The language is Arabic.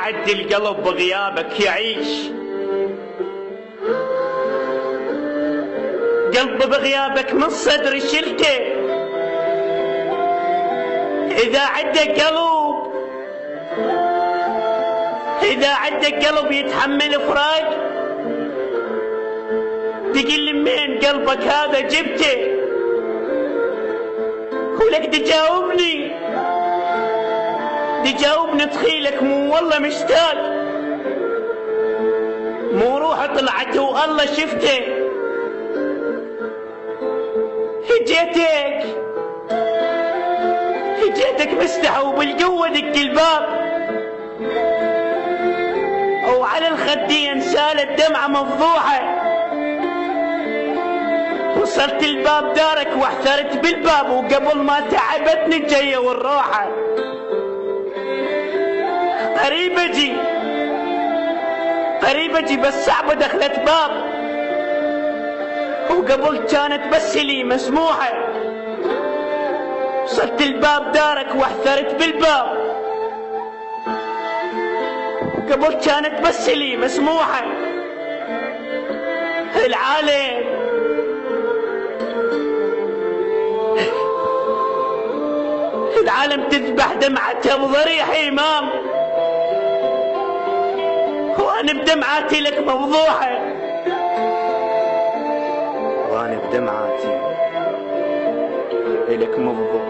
عد القلب بغيابك يعيش، قلب بغيابك من صدري شلته. إذا عندك قلب، إذا عندك قلب يتحمل فراق، تقول لي من قلبك هذا جبته؟ ولك تجاوبني، تجاوبني تخيلك مو والله مشتاق، مو روح طلعت والله شفته. هجيتك مستحى وبالقوة دق الباب، وعلى الخدين سالت دمعة مفضوحة. وصلت الباب دارك واحترت بالباب، وقبل ما تعبتني الجية والروحة. قريب اجي بس صعبة دخلت باب، وقبل كانت بس لي مسموحة. وصلت الباب دارك واحترت بالباب، قبل كانت بس لي مسموحة. العالم تذبح دمعتها بضريح إمام، وأنا بدمعاتي لك مفضوحة، وأنا بدمعاتي لك مفضوحة.